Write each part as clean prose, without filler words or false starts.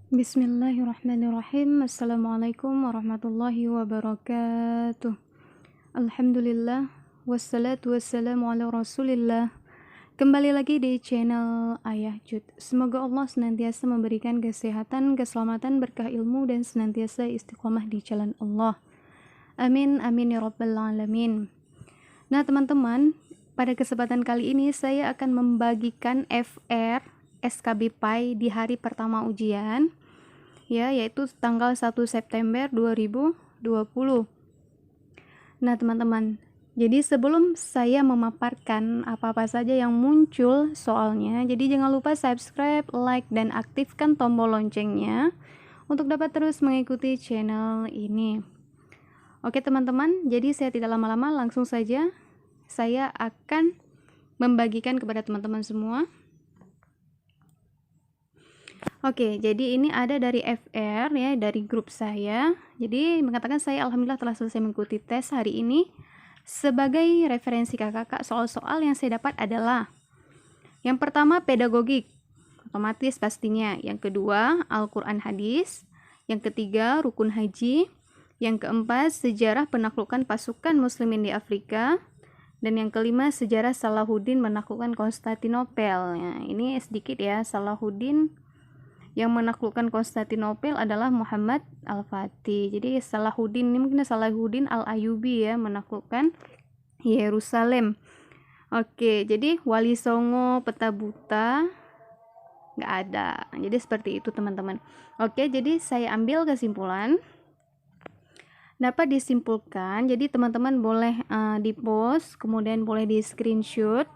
Bismillahirrahmanirrahim. Assalamualaikum warahmatullahi wabarakatuh. Alhamdulillah, wassalatu wassalamu ala rasulillah. Kembali lagi di channel Ayah Jud. Semoga Allah senantiasa memberikan kesehatan, keselamatan, berkah ilmu, dan senantiasa istiqomah di jalan Allah. Amin, amin ya rabbal alamin. Nah teman-teman, pada kesempatan kali ini saya akan membagikan FR SKB PAI di hari pertama ujian, ya, yaitu tanggal 1 September 2020. Nah teman-teman, jadi sebelum saya memaparkan apa-apa saja yang muncul soalnya, jadi jangan lupa subscribe, like, dan aktifkan tombol loncengnya untuk dapat terus mengikuti channel ini. Oke teman-teman, jadi saya tidak lama-lama, langsung saja saya akan membagikan kepada teman-teman semua. Oke, jadi ini ada dari FR ya, dari grup saya. Jadi mengatakan saya alhamdulillah telah selesai mengikuti tes hari ini. Sebagai referensi kakak-kakak, soal-soal yang saya dapat adalah yang pertama pedagogik, otomatis pastinya. Yang kedua Al-Quran hadis. Yang ketiga rukun haji. Yang keempat sejarah penaklukan pasukan muslimin di Afrika. Dan yang kelima sejarah Salahuddin menaklukkan Konstantinopel. Ya, ini sedikit ya, Salahuddin yang menaklukkan Konstantinopel adalah Muhammad Al-Fatih. Jadi Salahuddin ini mungkin Salahuddin Al-Ayyubi ya, menaklukkan Yerusalem. Oke, jadi Wali Songo, Peta Buta nggak ada. Jadi seperti itu teman-teman. Oke, jadi saya ambil kesimpulan. Dapat disimpulkan, jadi teman-teman boleh di post, kemudian boleh di screenshot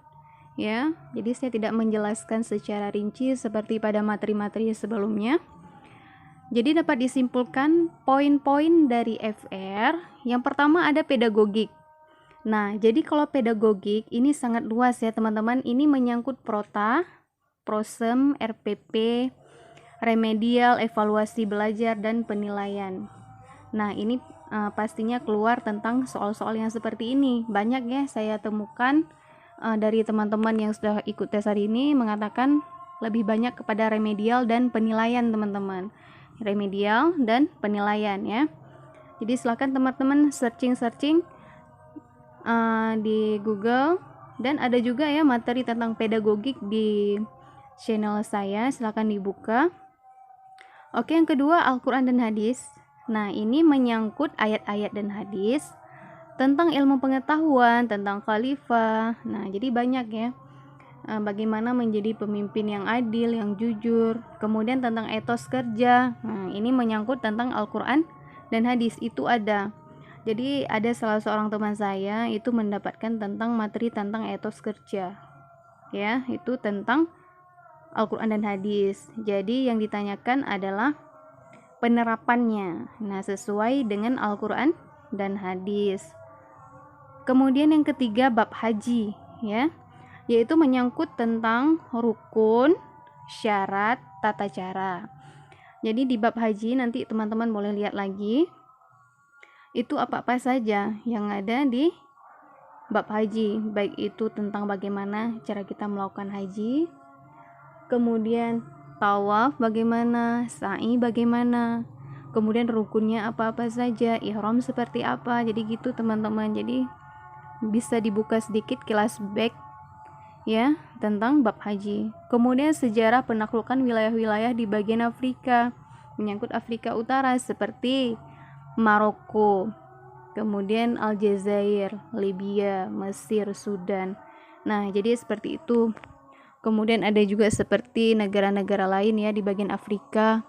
ya. Jadi saya tidak menjelaskan secara rinci seperti pada materi-materi sebelumnya. Jadi dapat disimpulkan poin-poin dari FR. Yang pertama ada pedagogik. Nah, jadi kalau pedagogik ini sangat luas ya teman-teman. Ini menyangkut prota, prosem, RPP, remedial, evaluasi belajar, dan penilaian. Nah, ini pastinya keluar tentang soal-soal yang seperti ini. Banyak ya saya temukan dari teman-teman yang sudah ikut tes hari ini mengatakan lebih banyak kepada remedial dan penilaian teman-teman. Remedial dan penilaian ya. Jadi silakan teman-teman searching di Google, dan ada juga ya materi tentang pedagogik di channel saya, silakan dibuka. Oke, yang kedua Al-Quran dan hadis. Nah, ini menyangkut ayat-ayat dan hadis tentang ilmu pengetahuan, tentang khalifah. Nah, jadi banyak ya, bagaimana menjadi pemimpin yang adil, yang jujur. Kemudian tentang etos kerja. Nah, ini menyangkut tentang Al-Quran dan hadis, itu ada. Jadi ada salah seorang teman saya itu mendapatkan tentang materi tentang etos kerja, ya, itu tentang Al-Quran dan hadis. Jadi yang ditanyakan adalah penerapannya, nah sesuai dengan Al-Quran dan hadis. Kemudian yang ketiga bab haji ya, yaitu menyangkut tentang rukun, syarat, tata cara. Jadi di bab haji nanti teman-teman boleh lihat lagi itu apa-apa saja yang ada di bab haji, baik itu tentang bagaimana cara kita melakukan haji, kemudian tawaf bagaimana, sa'i bagaimana, kemudian rukunnya apa-apa saja, ihram seperti apa. Jadi gitu teman-teman. Jadi bisa dibuka sedikit kilas back ya tentang bab haji. Kemudian sejarah penaklukan wilayah-wilayah di bagian Afrika, menyangkut Afrika Utara seperti Maroko, kemudian Aljazair, Libya, Mesir, Sudan. Nah, jadi seperti itu. Kemudian ada juga seperti negara-negara lain ya di bagian Afrika,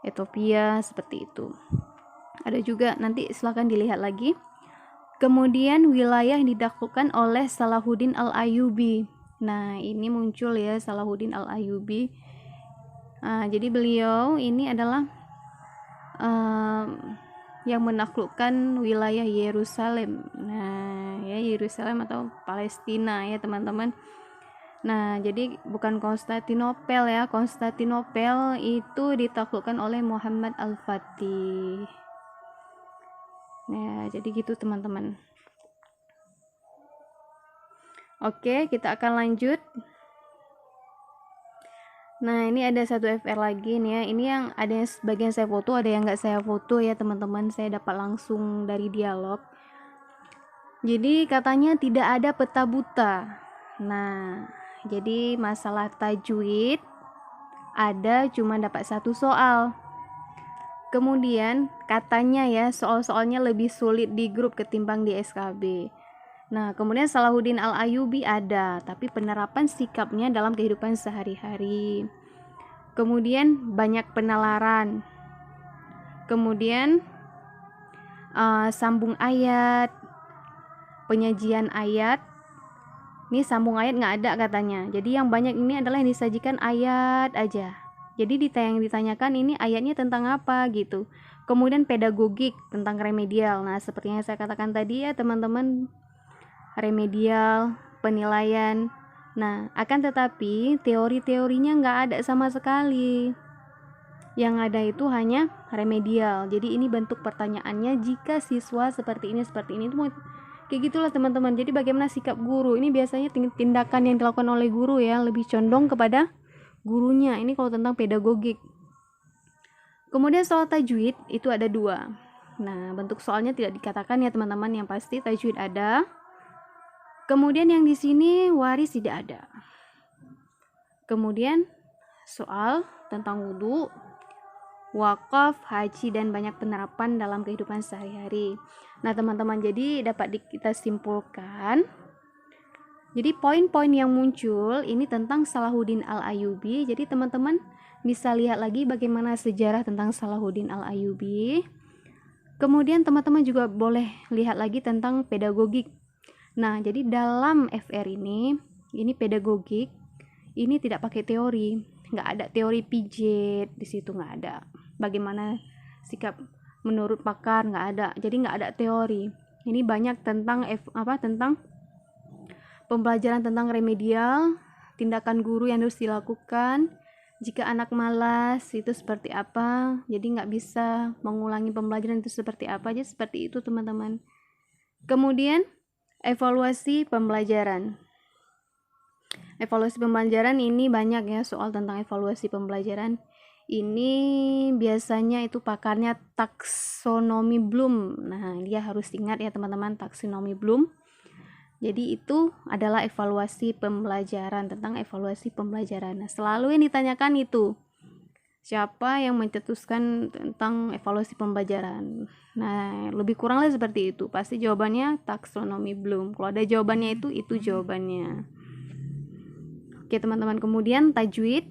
Ethiopia, seperti itu. Ada juga, nanti silahkan dilihat lagi. Kemudian wilayah yang ditaklukkan oleh Salahuddin Al-Ayyubi. Nah, ini muncul ya Salahuddin Al-Ayyubi. Jadi beliau ini adalah yang menaklukkan wilayah Yerusalem. Nah, ya Yerusalem atau Palestina ya teman-teman. Nah, jadi bukan Konstantinopel ya. Konstantinopel itu ditaklukkan oleh Muhammad Al-Fatih. Nah, jadi gitu teman-teman. Oke, kita akan lanjut. Nah, ini ada satu FR lagi nih ya. Ini yang ada yang sebagian saya foto, ada yang nggak saya foto ya teman-teman. Saya dapat langsung dari dialog. Jadi katanya tidak ada peta buta. Nah, jadi masalah tajwid ada cuma dapat satu soal. Kemudian katanya ya soal-soalnya lebih sulit di grup ketimbang di SKB. Nah, kemudian Salahuddin Al-Ayyubi ada, tapi penerapan sikapnya dalam kehidupan sehari-hari. Kemudian banyak penalaran. Kemudian sambung ayat, penyajian ayat. Ini sambung ayat nggak ada katanya. Jadi yang banyak ini adalah yang disajikan ayat aja. Jadi yang ditanyakan ini ayatnya tentang apa gitu. Kemudian pedagogik tentang remedial. Nah, seperti yang saya katakan tadi ya teman-teman, remedial, penilaian. Nah, akan tetapi teori-teorinya nggak ada sama sekali. Yang ada itu hanya remedial. Jadi ini bentuk pertanyaannya jika siswa seperti ini itu kayak gitulah teman-teman. Jadi bagaimana sikap guru? Ini biasanya tindakan yang dilakukan oleh guru ya, lebih condong kepada gurunya. Ini kalau tentang pedagogik. Kemudian soal tajwid itu ada 2. Nah, bentuk soalnya tidak dikatakan ya teman-teman, yang pasti tajwid ada. Kemudian yang di sini waris tidak ada. Kemudian soal tentang wudhu, wakaf, haji, dan banyak penerapan dalam kehidupan sehari-hari. Nah teman-teman, jadi dapat kita simpulkan, jadi poin-poin yang muncul ini tentang Salahuddin Al-Ayyubi. Jadi teman-teman bisa lihat lagi bagaimana sejarah tentang Salahuddin Al-Ayyubi. Kemudian teman-teman juga boleh lihat lagi tentang pedagogik. Nah jadi dalam FR ini pedagogik, ini tidak pakai teori, nggak ada teori pijet di situ, nggak ada. Bagaimana sikap menurut pakar, nggak ada. Jadi nggak ada teori. Ini banyak tentang tentang pembelajaran tentang remedial, tindakan guru yang harus dilakukan jika anak malas itu seperti apa. Jadi nggak bisa mengulangi pembelajaran itu seperti apa aja, seperti itu teman-teman. Kemudian evaluasi pembelajaran. Evaluasi pembelajaran ini banyak ya soal tentang evaluasi pembelajaran. Ini biasanya itu pakarnya taksonomi Bloom. Nah, dia harus ingat ya teman-teman, taksonomi Bloom. Jadi itu adalah evaluasi pembelajaran, tentang evaluasi pembelajaran. Nah, selalu yang ditanyakan itu siapa yang mencetuskan tentang evaluasi pembelajaran. Nah, lebih kurangnya seperti itu. Pasti jawabannya taksonomi Bloom. Kalau ada jawabannya itu jawabannya. Oke teman-teman, kemudian tajwid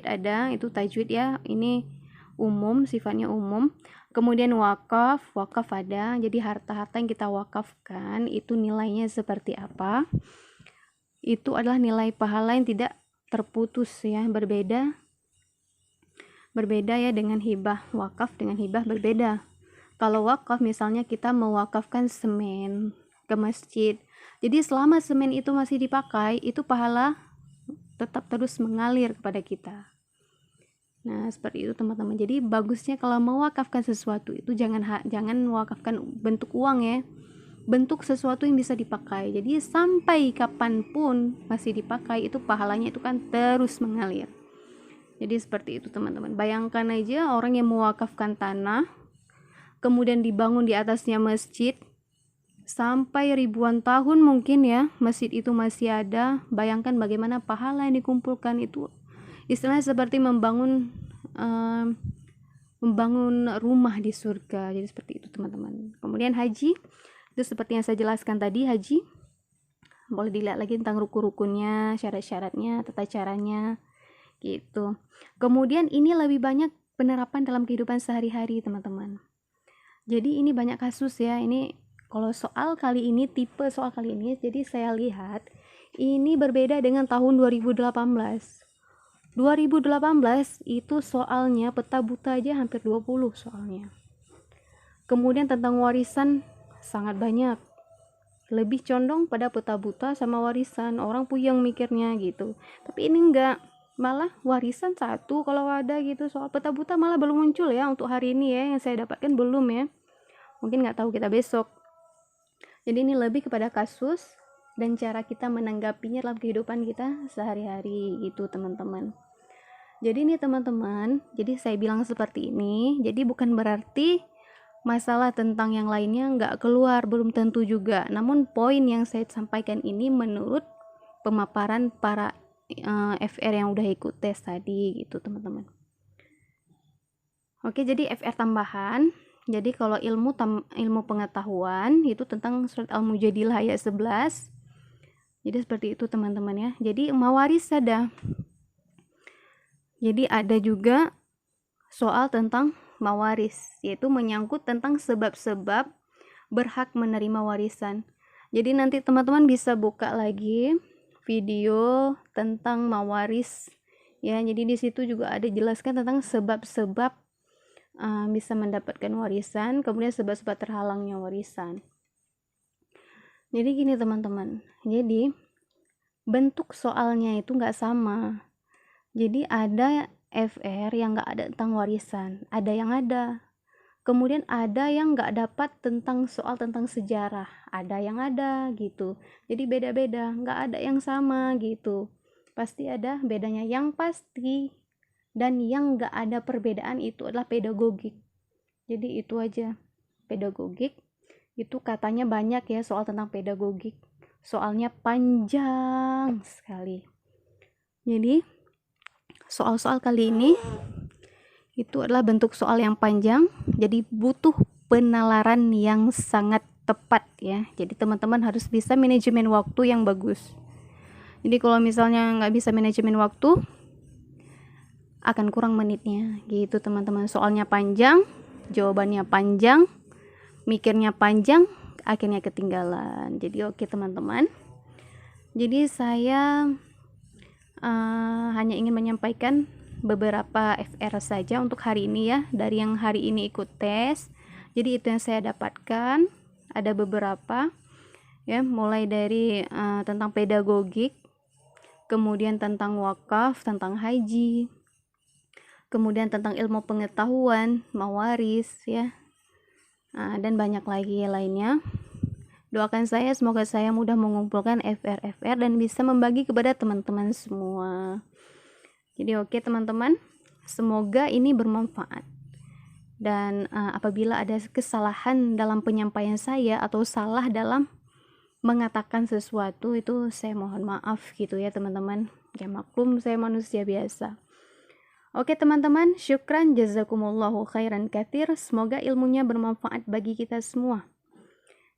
ada, itu tajwid ya, ini umum, sifatnya umum. Kemudian wakaf ada, jadi harta-harta yang kita wakafkan itu nilainya seperti apa. Itu adalah nilai pahala yang tidak terputus ya, berbeda ya dengan hibah. Wakaf dengan hibah berbeda. Kalau wakaf misalnya kita mewakafkan semen ke masjid, jadi selama semen itu masih dipakai, itu pahala tetap terus mengalir kepada kita. Nah, seperti itu teman-teman. Jadi bagusnya kalau mewakafkan sesuatu itu jangan mewakafkan bentuk uang ya. Bentuk sesuatu yang bisa dipakai. Jadi sampai kapanpun masih dipakai, itu pahalanya itu kan terus mengalir. Jadi seperti itu teman-teman. Bayangkan aja orang yang mewakafkan tanah, kemudian dibangun di atasnya masjid, sampai ribuan tahun mungkin ya masjid itu masih ada. Bayangkan bagaimana pahala yang dikumpulkan itu, istilahnya seperti membangun rumah di surga. Jadi seperti itu teman-teman. Kemudian haji itu seperti yang saya jelaskan tadi, haji boleh dilihat lagi tentang rukun-rukunnya, syarat-syaratnya, tata caranya gitu. Kemudian ini lebih banyak penerapan dalam kehidupan sehari-hari teman-teman. Jadi ini banyak kasus ya. Ini kalau soal kali ini, tipe soal kali ini, jadi saya lihat ini berbeda dengan tahun 2018. 2018 itu soalnya peta buta aja hampir 20 soalnya. Kemudian tentang warisan sangat banyak. Lebih condong pada peta buta sama warisan. Orang puyeng mikirnya gitu. Tapi ini enggak. Malah warisan satu kalau ada gitu. Soal peta buta malah belum muncul ya untuk hari ini ya. Yang saya dapatkan belum ya. Mungkin nggak tahu kita besok. Jadi ini lebih kepada kasus dan cara kita menanggapinya dalam kehidupan kita sehari-hari gitu teman-teman. Jadi nih teman-teman, jadi saya bilang seperti ini, jadi bukan berarti masalah tentang yang lainnya nggak keluar, belum tentu juga. Namun poin yang saya sampaikan ini menurut pemaparan para FR yang udah ikut tes tadi gitu teman-teman. Oke, jadi FR tambahan. Jadi kalau ilmu pengetahuan itu tentang surat Al-Mujadilah ayat 11. Jadi seperti itu teman-teman ya. Jadi mawaris ada. Jadi ada juga soal tentang mawaris, yaitu menyangkut tentang sebab-sebab berhak menerima warisan. Jadi nanti teman-teman bisa buka lagi video tentang mawaris ya. Jadi di situ juga ada jelaskan tentang sebab-sebab bisa mendapatkan warisan, kemudian sebab-sebab terhalangnya warisan. Jadi gini teman-teman, jadi bentuk soalnya itu nggak sama. Jadi ada FR yang nggak ada tentang warisan, ada yang ada. Kemudian ada yang nggak dapat tentang soal tentang sejarah, ada yang ada gitu. Jadi beda-beda, nggak ada yang sama gitu. Pasti ada bedanya. Yang pasti dan yang nggak ada perbedaan itu adalah pedagogik. Jadi itu aja, pedagogik itu katanya banyak ya soal tentang pedagogik, soalnya panjang sekali. Jadi soal-soal kali ini itu adalah bentuk soal yang panjang, jadi butuh penalaran yang sangat tepat ya. Jadi teman-teman harus bisa manajemen waktu yang bagus. Jadi kalau misalnya nggak bisa manajemen waktu, akan kurang menitnya gitu teman-teman. Soalnya panjang, jawabannya panjang, mikirnya panjang, akhirnya ketinggalan. Jadi oke teman-teman, jadi saya hanya ingin menyampaikan beberapa FR saja untuk hari ini ya, dari yang hari ini ikut tes. Jadi itu yang saya dapatkan, ada beberapa ya, mulai dari tentang pedagogik, kemudian tentang wakaf, tentang haji, kemudian tentang ilmu pengetahuan, mawaris ya, dan banyak lagi lainnya. Doakan saya, semoga saya mudah mengumpulkan FR dan bisa membagi kepada teman-teman semua. Jadi oke teman-teman, semoga ini bermanfaat. Dan apabila ada kesalahan dalam penyampaian saya atau salah dalam mengatakan sesuatu, itu saya mohon maaf gitu ya teman-teman. Ya maklum, saya manusia biasa. Oke teman-teman, syukran, jazakumullahu khairan katsir. Semoga ilmunya bermanfaat bagi kita semua.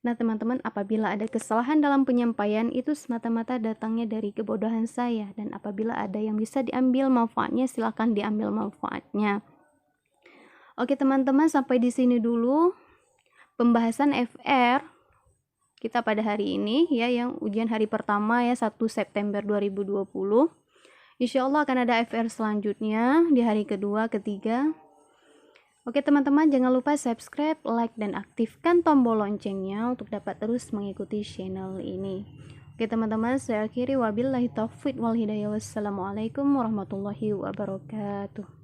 Nah teman-teman, apabila ada kesalahan dalam penyampaian, itu semata-mata datangnya dari kebodohan saya. Dan apabila ada yang bisa diambil manfaatnya, silahkan diambil manfaatnya. Oke teman-teman, sampai di sini dulu pembahasan FR kita pada hari ini ya, yang ujian hari pertama ya, 1 September 2020. Insya Allah akan ada FR selanjutnya di hari kedua, ketiga. Oke teman-teman, jangan lupa subscribe, like, dan aktifkan tombol loncengnya untuk dapat terus mengikuti channel ini. Oke teman-teman, saya akhiri wabillahi taufiq wal hidayah. Wassalamualaikum warahmatullahi wabarakatuh.